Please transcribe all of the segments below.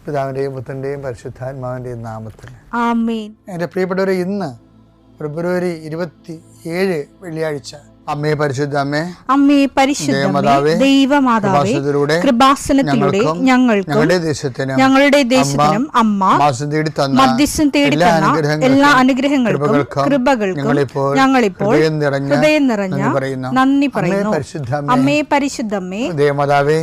പിതാവിൻ്റെയും പുത്രൻ്റെയും പരിശുദ്ധാത്മാവിൻ്റെയും നാമത്തിൽ ആമേൻ. എൻ്റെ പ്രിയപ്പെട്ടവരെ, ഇന്ന് ഫെബ്രുവരി 27 വെള്ളിയാഴ്ച. അമ്മേ പരിശുദ്ധ അമ്മേ, അമ്മേ പരിശുദ്ധമേ, ദൈവമാതാവേ, കൃപാസനത്തിലൂടെ ഞങ്ങൾക്കും ഞങ്ങളുടെ ദേശത്തിനും അമ്മ മധ്യസ്ഥം തേടി തന്ന എല്ലാ അനുഗ്രഹങ്ങൾക്കും കൃപകൾക്കും ഞങ്ങളിപ്പോൾ ഹൃദയം നിറഞ്ഞ നന്ദി പറയുന്നു. അമ്മേ പരിശുദ്ധമേ, ദൈവമാതാവേ,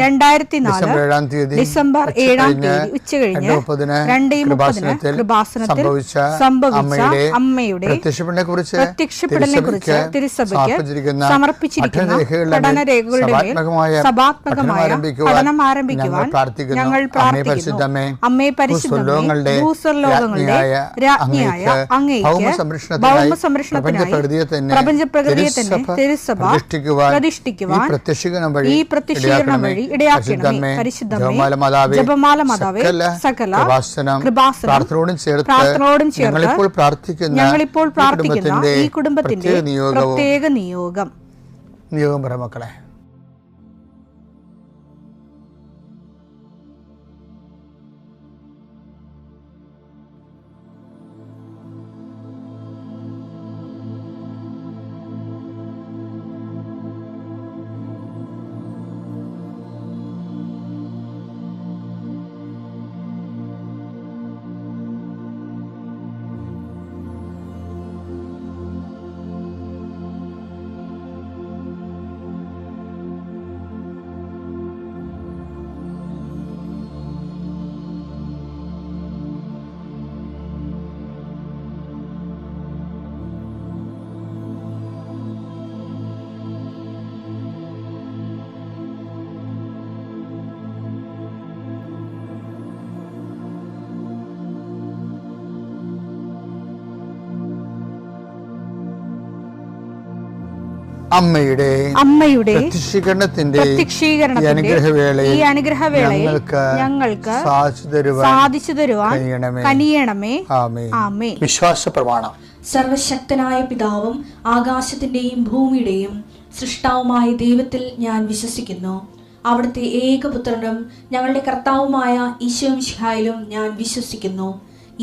2004 ഡിസംബർ 7 ഉച്ചകഴിഞ്ഞ് 2:30 കൃപാസനത്തിൽ സംഭവിച്ച അമ്മയുടെ പ്രത്യക്ഷപ്പെടലിനെ കുറിച്ച് തിരുസഭയ്ക്ക് സമർപ്പിച്ചിരിക്കുന്ന പഠനരേഖകളുടെ മേൽ സഭാത്മകമായ പഠനം ആരംഭിക്കുവാൻ ഞങ്ങൾ പ്രാർത്ഥിക്കുന്നു. അമ്മേ പരിശുദ്ധമേ, ഭൂസ്വർലോകങ്ങളുടെ രാജ്ഞിയായ അങ്ങേയ്ക്ക് ഭൗമസംരക്ഷണത്തിനായി പ്രപഞ്ചപ്രകൃതിയെ തന്നെ തിരുസഭ പ്രതിഷ്ഠിക്കുവാൻ ഈ പ്രത്യക്ഷീകരണം വഴി ഇടയാക്കണമേ. പരിശുദ്ധമേ, ജപമാല മാതാവേ, സകല കൃപാസനം പ്രാർത്ഥനയോടും ചേർത്ത് ഞങ്ങളിപ്പോൾ പ്രാർത്ഥിക്കുന്ന ഈ കുടുംബത്തിന്റെ പ്രത്യേക നിയോഗം പറ മക്കളെ. അമ്മയുടെ പ്രത്യക്ഷീകരണത്തിന്റെ ഈ അനുഗ്രഹവേളയിൽ ഞങ്ങൾക്ക് സാധിച്ചു തരുവാൻ കനിയണമേ. ആമേൻ. വിശ്വാസ പ്രമാണം. സർവശക്തനായ പിതാവും ആകാശത്തിന്റെയും ഭൂമിയുടെയും സൃഷ്ടാവുമായ ദൈവത്തിൽ ഞാൻ വിശ്വസിക്കുന്നു. അവിടുത്തെ ഏകപുത്രനും ഞങ്ങളുടെ കർത്താവുമായ ഈശോ മിശിഹായിലും ഞാൻ വിശ്വസിക്കുന്നു.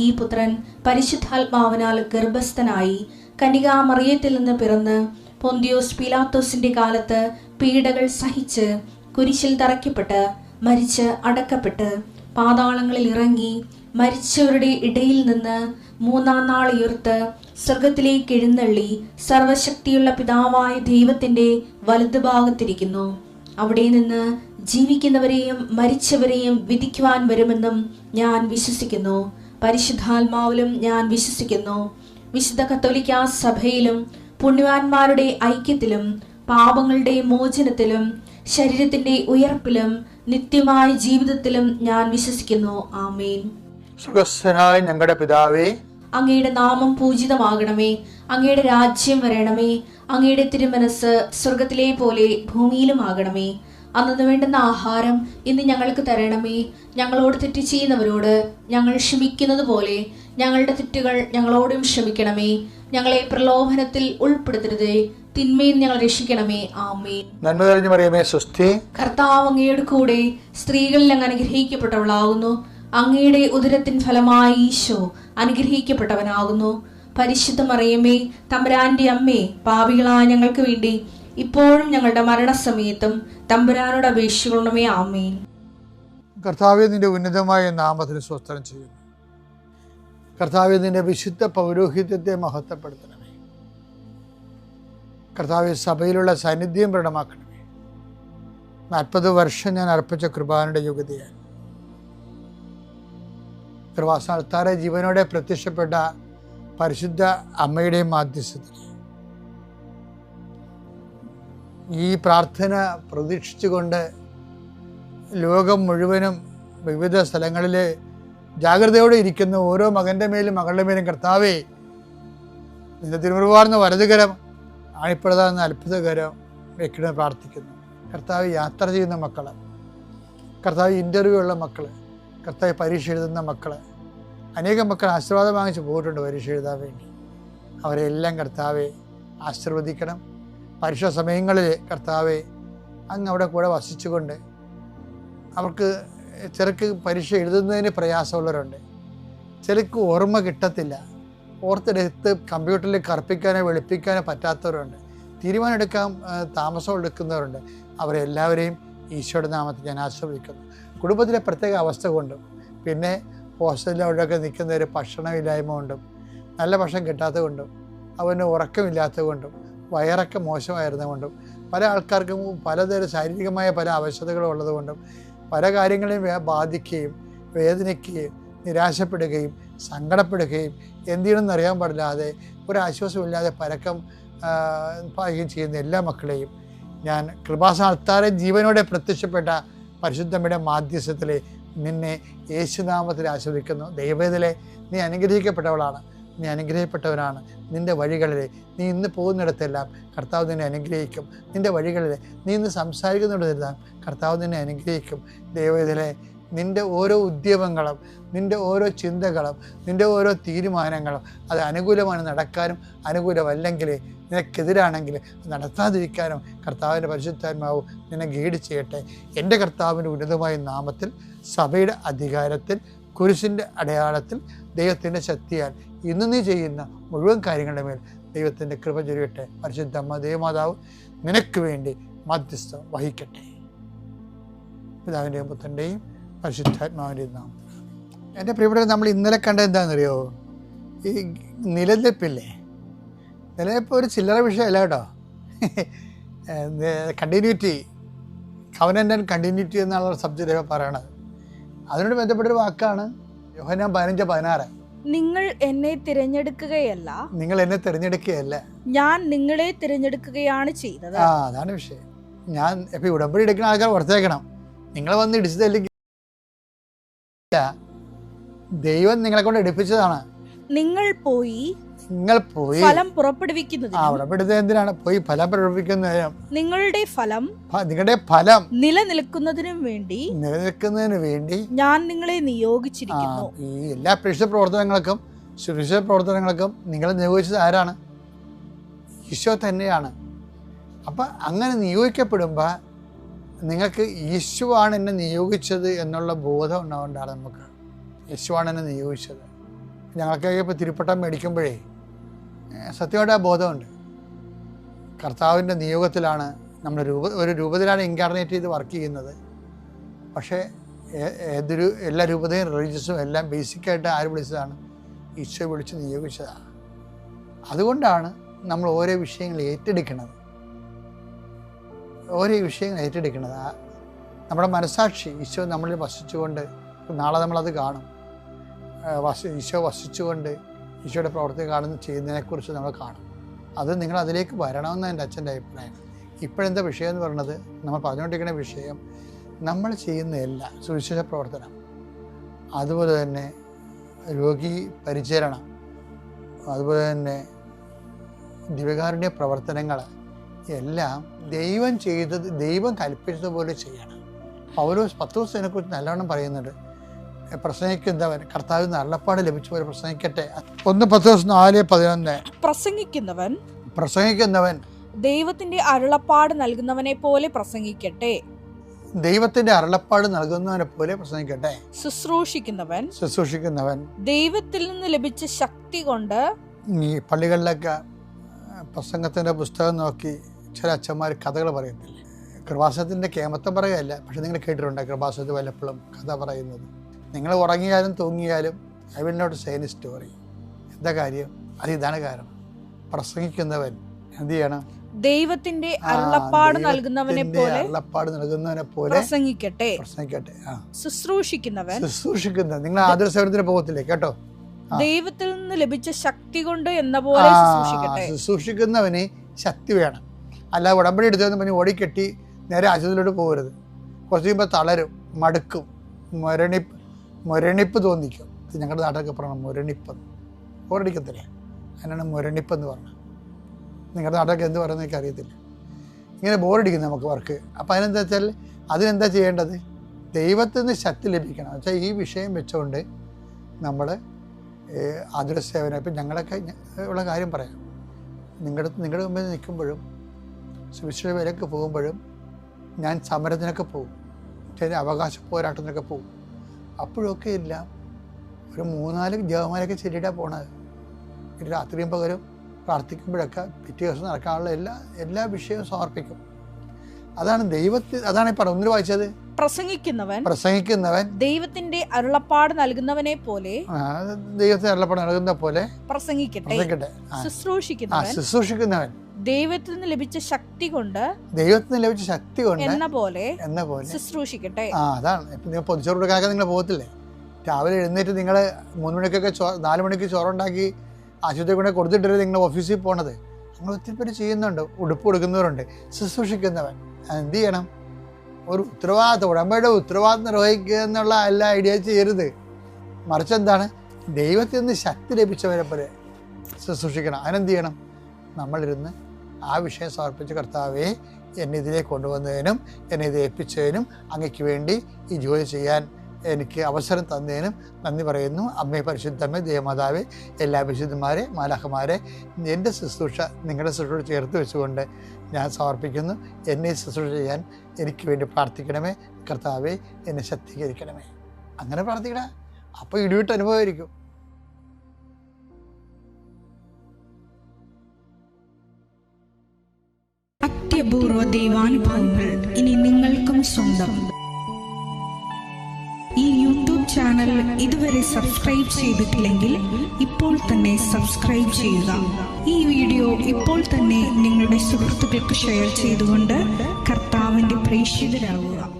ഈ പുത്രൻ പരിശുദ്ധാത്മാവിനാൽ ഗർഭസ്ഥനായി കന്യകാമറിയത്തിൽ നിന്ന് പിറന്ന് പൊന്തിയോസ് പീലാത്തോസിന്റെ കാലത്ത് പീഡകൾ സഹിച്ച് കുരിശിൽ തറയ്ക്കപ്പെട്ട് മരിച്ച് അടക്കപ്പെട്ട് പാതാളങ്ങളിൽ ഇറങ്ങി മരിച്ചവരുടെ ഇടയിൽ നിന്ന് 3-ാം നാൾ ഉയർത്ത് സ്വർഗത്തിലേക്ക് എഴുന്നള്ളി സർവശക്തിയുള്ള പിതാവായ ദൈവത്തിന്റെ വലതുഭാഗത്തിരിക്കുന്നു. അവിടെ നിന്ന് ജീവിക്കുന്നവരെയും മരിച്ചവരെയും വിധിക്കുവാൻ വരുമെന്നും ഞാൻ വിശ്വസിക്കുന്നു. പരിശുദ്ധാത്മാവിലും ഞാൻ വിശ്വസിക്കുന്നു. വിശുദ്ധ കത്തോലിക്കാ സഭയിലും പുണ്യവാന്മാരുടെ ഐക്യത്തിലും പാപങ്ങളുടെ മോചനത്തിലും ശരീരത്തിന്റെ ഉയർപ്പിലും നിത്യമായ ജീവിതത്തിലും ഞാൻ വിശ്വസിക്കുന്നു. ആമേൻ. സ്വർഗ്ഗസ്ഥനായ ഞങ്ങളുടെ പിതാവേ, അങ്ങയുടെ നാമം പൂജിതമാകണമേ. അങ്ങയുടെ രാജ്യം വരണമേ. അങ്ങയുടെ തിരുമനസ് സ്വർഗത്തിലെ പോലെ ഭൂമിയിലും ആകണമേ. അന്നു വേണ്ടുന്ന ആഹാരം ഇന്ന് ഞങ്ങൾക്ക് തരണമേ. ഞങ്ങളോട് തെറ്റ് ചെയ്യുന്നവരോട് ഞങ്ങൾ ക്ഷമിക്കുന്നത് പോലെ ഞങ്ങളുടെ തെറ്റുകൾ ഞങ്ങളോടും ക്ഷമിക്കണമേ. ഞങ്ങളെ പ്രലോഭനത്തിൽ ഉൾപ്പെടുത്തരുതേ, തിന്മയിൽ ഞങ്ങൾ രക്ഷിക്കണമേ. ആമേൻ. നന്മ നിറഞ്ഞ മറിയമേ, സ്വസ്തി. കർത്താവ് അങ്ങയുടെ കൂടെ സ്ത്രീകളിൽ അങ്ങ് അനുഗ്രഹിക്കപ്പെട്ടവളാകുന്നു. അങ്ങയുടെ ഉദരത്തിൻ ഫലമായി ഈശോ അനുഗ്രഹിക്കപ്പെട്ടവനാകുന്നു. പരിശുദ്ധ മറിയമേ, തമ്പുരാന്റെ അമ്മേ, പാപികളായ ഞങ്ങൾക്ക് വേണ്ടി ഇപ്പോഴും ഞങ്ങളുടെ മരണസമയത്തും തമ്പുരാനോട് അപേക്ഷിക്കണമേ. ആമേൻ. കർത്താവേ, നിന്റെ ഉന്നതമായ നാമത്തിന് സ്തോത്രം ചെയ്യുന്നു. കർത്താവേ, നിന്റെ വിശുദ്ധ പൗരോഹിത്യത്തെ മഹത്വപ്പെടുത്തണമേ. കർത്താവേ, സഭയിലുള്ള സാന്നിധ്യം പ്രകടമാക്കണമേ. 40 വർഷം ഞാൻ അർപ്പിച്ച കൃപാനയുടെ യോഗ്യതയാണ്. കൃപാസ്ഥാനത്താറെ ജീവനോടെ പ്രത്യക്ഷപ്പെട്ട പരിശുദ്ധ അമ്മയുടെ മാധ്യസ്ഥത്തിൽ ഈ പ്രാർത്ഥന പ്രതീക്ഷിച്ചുകൊണ്ട് ലോകം മുഴുവനും വിവിധ സ്ഥലങ്ങളിൽ ജാഗ്രതയോടെ ഇരിക്കുന്ന ഓരോ മകൻ്റെ മേലും മകളുടെ മേലും കർത്താവേ, നിന്റെ തിരുമുറുവാർന്ന വലതുകരം ആണിപ്പെടുന്ന അത്ഭുതകരം വെക്കണമെന്ന് പ്രാർത്ഥിക്കുന്നു. കർത്താവ് യാത്ര ചെയ്യുന്ന മക്കൾ, കർത്താവ് ഇൻ്റർവ്യൂ ഉള്ള മക്കൾ, കർത്താവ് പരീക്ഷ എഴുതുന്ന മക്കൾ, അനേകം മക്കൾ ആശീർവാദം വാങ്ങിച്ച് പോയിട്ടുണ്ട് പരീക്ഷ എഴുതാൻ വേണ്ടി. അവരെല്ലാം കർത്താവെ ആശീർവദിക്കണം. പരീക്ഷാ സമയങ്ങളിൽ കർത്താവെ അങ്ങ് അവിടെ കൂടെ വസിച്ചുകൊണ്ട് അവർക്ക് ചിലർക്ക് പരീക്ഷ എഴുതുന്നതിന് പ്രയാസമുള്ളവരുണ്ട്, ചിലർക്ക് ഓർമ്മ കിട്ടത്തില്ല, ഓർത്തെടുത്ത് കമ്പ്യൂട്ടറിൽ കറുപ്പിക്കാനോ വെളുപ്പിക്കാനോ പറ്റാത്തവരുണ്ട്, തീരുമാനം എടുക്കാൻ താമസം എടുക്കുന്നവരുണ്ട്. അവരെല്ലാവരെയും ഈശോയുടെ നാമത്തിൽ ഞാൻ ആശ്രയിക്കുന്നു. കുടുംബത്തിലെ പ്രത്യേക അവസ്ഥ കൊണ്ടും പിന്നെ ഹോസ്റ്റലിൽ അവിടെയൊക്കെ നിൽക്കുന്നവർ ഭക്ഷണമില്ലായ്മ കൊണ്ടും നല്ല ഭക്ഷണം കിട്ടാത്തത് കൊണ്ടും അവന് ഉറക്കമില്ലാത്തത് കൊണ്ടും വയറൊക്കെ മോശമായിരുന്നതുകൊണ്ടും പല ആൾക്കാർക്കും പലതരം ശാരീരികമായ പല അവശതകളും ഉള്ളതുകൊണ്ടും പല കാര്യങ്ങളെയും ബാധിക്കുകയും വേദനിക്കുകയും നിരാശപ്പെടുകയും സങ്കടപ്പെടുകയും എന്ത് ചെയ്യണമെന്ന് അറിയാൻ പാടില്ലാതെ ഒരാശ്വാസമില്ലാതെ പരക്കം പാകുകയും ചെയ്യുന്ന എല്ലാ മക്കളെയും ഞാൻ കൃപാസനത്താറെ ജീവനോടെ പ്രത്യക്ഷപ്പെട്ട പരിശുദ്ധമ്മയുടെ മാധ്യസ്ഥത്തിൽ നിന്നെ യേശുനാമത്തിൽ ആശ്രയിക്കുന്നു. ദൈവത്തിലെ നീ അനുഗ്രഹിക്കപ്പെട്ടവളാണ്, നീ അനുഗ്രഹിക്കപ്പെട്ടവനാണ്. നിൻ്റെ വഴികളിൽ നീ ഇന്ന് പോകുന്നിടത്തെല്ലാം കർത്താവ് നിന്നെ അനുഗ്രഹിക്കും. നിൻ്റെ വഴികളിൽ നീ ഇന്ന് സംസാരിക്കുന്നിടത്തെല്ലാം കർത്താവ് നിന്നെ അനുഗ്രഹിക്കും. ദൈവത്തിലെ നിൻ്റെ ഓരോ ഉദ്യമങ്ങളും നിൻ്റെ ഓരോ ചിന്തകളും നിൻ്റെ ഓരോ തീരുമാനങ്ങളും അത് അനുകൂലമാണ് നടക്കാനും അനുകൂലമല്ലെങ്കിൽ നിനക്കെതിരാണെങ്കിൽ നടത്താതിരിക്കാനും കർത്താവിൻ്റെ പരിശുദ്ധാത്മാവ് നിന്നെ ഗൈഡ് ചെയ്യട്ടെ. എൻ്റെ കർത്താവിൻ്റെ ഉന്നതമായ നാമത്തിൽ സഭയുടെ അധികാരത്തിൽ കുരിശിൻ്റെ അടയാളത്തിൽ ദൈവത്തിൻ്റെ ശക്തിയാൽ ഇന്ന് നീ ചെയ്യുന്ന മുഴുവൻ കാര്യങ്ങളുടെ മേൽ ദൈവത്തിൻ്റെ കൃപ ചൊരിയട്ടെ. പരിശുദ്ധമ്മ ദൈവമാതാവ് നിനക്ക് വേണ്ടി മധ്യസ്ഥം വഹിക്കട്ടെ. പിതാവിൻ്റെയും പുത്രൻ്റെയും പരിശുദ്ധാത്മാവിൻ്റെയും നാമത്തിൽ. എൻ്റെ പ്രിയപ്പെട്ടവർ, നമ്മൾ ഇന്നലെ കണ്ടത് എന്താണെന്നറിയോ? ഈ നിലനിൽപ്പില്ലേ, നിലനിൽപ്പ് ഒരു ചില്ലറ വിഷയമല്ല കേട്ടോ. കണ്ടിന്യൂറ്റി, കവനൻ്റ് ആൻഡ് കണ്ടിന്യൂറ്റി എന്നുള്ള സബ്ജക്റ്റ് പറയണത്. അതിനോട് ബന്ധപ്പെട്ടൊരു വാക്കാണ് യോഹന്നാൻ 15:16. നിങ്ങൾ എന്നെ തിരഞ്ഞെടുക്കുകയല്ല, നിങ്ങൾ എന്നെ തിരഞ്ഞെടുക്കുകയല്ല, ഞാൻ നിങ്ങളെ തിരഞ്ഞെടുക്കുകയാണ് ചെയ്തത്. അതാണ് വിഷയം. ഞാൻ ഇപ്പം ഉടമ്പടി എടുക്കുന്ന ആൾക്കാർ ഓർത്തേക്കണം, നിങ്ങൾ വന്ന് ഇടിച്ചതല്ലെങ്കിൽ ദൈവം നിങ്ങളെ കൊണ്ട് എടുപ്പിച്ചതാണ്. നിങ്ങൾ പോയി ഫലം പുറപ്പെടുവിക്കുന്നത്. പുറപ്പെടുത്തുന്നത് എന്തിനാണ്? പോയി ഫലം പുറപ്പെടുവിക്കുന്നതിനും നിങ്ങളുടെ ഫലം നിലനിൽക്കുന്നതിനും വേണ്ടി ഞാൻ നിങ്ങളെ നിയോഗിച്ചിരിക്കുന്നു. ഈ എല്ലാ സുവിശേഷ പ്രവർത്തനങ്ങൾക്കും നിങ്ങളെ നിയോഗിച്ചത് ആരാണ്? ഈശോ തന്നെയാണ്. അപ്പം അങ്ങനെ നിയോഗിക്കപ്പെടുമ്പോൾ നിങ്ങൾക്ക് യേശുവാണ് എന്നെ നിയോഗിച്ചത് എന്നുള്ള ബോധം ഉണ്ടാവേണ്ടതാണ്. നമുക്ക് യേശുവാണ് എന്നെ നിയോഗിച്ചത്. ഞങ്ങൾക്കൊക്കെ ഇപ്പോൾ തിരുപ്പട്ടം മേടിക്കുമ്പോഴേ സത്യമായിട്ട് ആ ബോധമുണ്ട്. കർത്താവിൻ്റെ നിയോഗത്തിലാണ് നമ്മൾ ഒരു രൂപത്തിലാണ് ഇൻകാർണേറ്റ് ചെയ്ത് വർക്ക് ചെയ്യുന്നത്. പക്ഷേ എല്ലാ രൂപതയും റിലീജിയസും എല്ലാം ബേസിക്കായിട്ട് ആര് വിളിച്ചതാണ്? ഈശോ വിളിച്ച് നിയോഗിച്ചതാണ്. അതുകൊണ്ടാണ് നമ്മൾ ഓരോ വിഷയങ്ങൾ ഏറ്റെടുക്കുന്നത്. നമ്മുടെ മനസാക്ഷി ഈശോ നമ്മളിൽ വസിച്ചുകൊണ്ട്, നാളെ നമ്മളത് കാണും, ഈശോ വസിച്ചുകൊണ്ട് ഈശോയുടെ പ്രവർത്തി ചെയ്യുന്നതിനെക്കുറിച്ച് നമ്മൾ കാണും. അത് നിങ്ങൾ അതിലേക്ക് വരണമെന്ന് എൻ്റെ അച്ഛൻ്റെ അഭിപ്രായം. ഇപ്പോഴെന്താ വിഷയം എന്ന് പറയുന്നത്? നമ്മൾ പറഞ്ഞുകൊണ്ടിരിക്കുന്ന വിഷയം നമ്മൾ ചെയ്യുന്ന എല്ലാ സുവിശേഷ പ്രവർത്തനം, അതുപോലെ തന്നെ രോഗി പരിചരണം, അതുപോലെ തന്നെ ദിവ്യകാരുണ്യ പ്രവർത്തനങ്ങൾ എല്ലാം ദൈവം കൽപ്പിച്ചതുപോലെ ചെയ്യണം. പൗലോസ് 10 ദിവസത്തിനെക്കുറിച്ച് നല്ലവണ്ണം പറയുന്നുണ്ട്. പ്രസംഗിക്കുന്നവൻ കർത്താവിന് അരുളപ്പാട് ലഭിച്ച പോലെ പ്രസംഗിക്കട്ടെ. 1 Petrus 4:11. പ്രസംഗിക്കുന്നവൻ ദൈവത്തിന്റെ അരുളപ്പാട് നൽകുന്നവനെ പോലെ പ്രസംഗിക്കട്ടെ. ദൈവത്തിന്റെ അരുളപ്പാട് നൽകുന്നവനെ പോലെ പ്രസംഗിക്കട്ടെ. ശുശ്രൂഷിക്കുന്നവൻ ദൈവത്തിൽ നിന്ന് ലഭിച്ച ശക്തി കൊണ്ട്. ഈ പള്ളികളിലൊക്കെ പ്രസംഗത്തിന്റെ പുസ്തകം നോക്കി ചില അച്ഛന്മാർ കഥകൾ പറയത്തില്ലേ? കൃപാസനത്തിന്റെ കേമത്തം പറയുകയല്ല, പക്ഷെ നിങ്ങൾ കേട്ടിട്ടുണ്ട് കൃപാസനത്തിൽ വല്ലപ്പോഴും കഥ പറയുന്നത്. നിങ്ങൾ ഉറങ്ങിയാലും തൂങ്ങിയാലും I will not say any story. എന്താ കാര്യം? ഇതാണ് കാരണം. പ്രസംഗിക്കുന്നവൻ എന്ത് ചെയ്യണം? ദൈവത്തിന്റെ അരുളപ്പാട് നൽകുന്നവനെ പോലെ പ്രസംഗിക്കട്ടെ. ശുശ്രൂഷിക്കുന്നവൻ നിങ്ങൾ ആതുര സേവനത്തിന് പോകത്തില്ലേ? കേട്ടോ, ദൈവത്തിൽ നിന്ന് ലഭിച്ച ശക്തി കൊണ്ട് എന്ന പോലെ ശുശ്രൂഷിക്കുന്നവന് ശക്തി വേണം. അല്ല ഉടമ്പടി എടുത്തതെന്ന് പറഞ്ഞ് ഓടിക്കെട്ടി നേരെ ആശുപത്രിയിലോട്ട് പോകരുത്. കുറച്ച് കഴിയുമ്പോൾ തളരും, മടുക്കും, മുരണിപ്പ് തോന്നിക്കും. ഞങ്ങളുടെ നാട്ടിലൊക്കെ പറയണം മുരണിപ്പ്. ഓരടിക്കത്തില്ലേ? അതിനാണ് മുരണിപ്പെന്ന് പറഞ്ഞത്. നിങ്ങളുടെ നാട്ടിലൊക്കെ എന്ത് പറയുന്നത് എനിക്ക് അറിയത്തില്ല. ഇങ്ങനെ ബോറടിക്കുന്നു നമുക്ക് വർക്ക്. അപ്പോൾ അതിനെന്താ വെച്ചാൽ അതിനെന്താ ചെയ്യേണ്ടത്? ദൈവത്തിൽ നിന്ന് ശക്തി ലഭിക്കണം. വെച്ചാൽ ഈ വിഷയം വെച്ചുകൊണ്ട് നമ്മൾ ആതുര സേവനം, ഇപ്പം ഞങ്ങളൊക്കെ ഉള്ള കാര്യം പറയാം. നിങ്ങളുടെ മുമ്പിൽ നിൽക്കുമ്പോഴും സുവിശേഷ വേലയ്ക്ക് പോകുമ്പോഴും ഞാൻ സമരത്തിനൊക്കെ പോകും. ചില അവകാശ പോരാട്ടത്തിനൊക്കെ പോകും. അപ്പോഴൊക്കെ എല്ലാം ഒരു 3-4 ജപമാലയൊക്കെ ചൊല്ലിയിട്ടാണ് പോണത്. പിന്നെ രാത്രിയും പകലും പ്രാർത്ഥിക്കുമ്പോഴൊക്കെ പിറ്റേ ദിവസം നടക്കാനുള്ള എല്ലാ വിഷയവും സമർപ്പിക്കും. അതാണ് അതാണ് ഈ പടം ഒന്നിൽ വായിച്ചത്. പ്രസംഗിക്കുന്നവൻ ദൈവത്തിന്റെ അരുളപ്പാട് നൽകുന്നവനെ പോലെ ദൈവത്തിന്റെ അരുളപ്പാട് നൽകുന്ന പോലെ പ്രസംഗിക്കട്ടെ. ശുശ്രൂഷിക്കുന്നവൻ ദൈവത്തിൽ നിന്ന് ലഭിച്ച ശക്തി കൊണ്ട് എന്ന പോലെ ശുശ്രൂഷിക്കട്ടെ. അതാണ്. ഇപ്പൊ നിങ്ങൾ പൊതിച്ചോറ് കൊടുക്കാനൊക്കെ നിങ്ങൾ പോകത്തില്ലേ? രാവിലെ എഴുന്നേറ്റ് നിങ്ങൾ 3 മണിക്കൊക്കെ 4 മണിക്ക് ചോറുണ്ടാക്കി ആശുപത്രി കൊണ്ട് കൊടുത്തിട്ടല്ലേ നിങ്ങൾ ഓഫീസിൽ പോണത്. നിങ്ങൾ ഒത്തിരി പേര് ചെയ്യുന്നുണ്ട്. ഉടുപ്പ് കൊടുക്കുന്നവരുണ്ട്. ശുശ്രൂഷിക്കുന്നവൻ എന്ത് ചെയ്യണം? ഒരു ഉത്തരവാദിത്വം, ഉടമ്പടിയുടെ ഉത്തരവാദിത്വം നിർവഹിക്കുക എന്നുള്ള എല്ലാ ഐഡിയ ചെയ്യരുത്. മറിച്ച് എന്താണ്? ദൈവത്തിൽ നിന്ന് ശക്തി ലഭിച്ചവരെ പോലെ ശുശ്രൂഷിക്കണം. അതിനെന്ത് ചെയ്യണം? നമ്മളിരുന്ന് ആ വിഷയം സമർപ്പിച്ച്, കർത്താവേ എന്നെ ഇതിലേക്ക് കൊണ്ടുവന്നതിനും എന്നെ ഇത് ഏൽപ്പിച്ചതിനും അങ്ങയ്ക്ക് വേണ്ടി ഈ ജോലി ചെയ്യാൻ എനിക്ക് അവസരം തന്നതിനും നന്ദി പറയുന്നു. അമ്മേ, പരിശുദ്ധമ്മേ, ദേവമാതാവേ, എല്ലാ വിശുദ്ധന്മാരെ, മാലാഖമാരെ, എൻ്റെ ശുശ്രൂഷ നിങ്ങളുടെ ശുശ്രൂഷ ചേർത്ത് വെച്ചുകൊണ്ട് ഞാൻ സമർപ്പിക്കുന്നു. എന്നെ ശുശ്രൂഷ ചെയ്യാൻ എനിക്ക് വേണ്ടി പ്രാർത്ഥിക്കണമേ. കർത്താവേ എന്നെ ശക്തീകരിക്കണമേ. അങ്ങനെ പ്രാർത്ഥിക്കണേ. അപ്പോൾ ഇടിവിട്ട് അനുഭവമായിരിക്കും. അത്യപൂർവ ദൈവാനുഭവങ്ങൾ ഇനി നിങ്ങൾക്കും സ്വന്തം. ഈ യൂട്യൂബ് ചാനൽ ഇതുവരെ സബ്സ്ക്രൈബ് ചെയ്തിട്ടില്ലെങ്കിൽ ഇപ്പോൾ തന്നെ സബ്സ്ക്രൈബ് ചെയ്യുക. ഈ വീഡിയോ ഇപ്പോൾ തന്നെ നിങ്ങളുടെ സുഹൃത്തുക്കൾക്ക് ഷെയർ ചെയ്തുകൊണ്ട് കർത്താവിന്റെ പ്രേക്ഷിതരാകുക.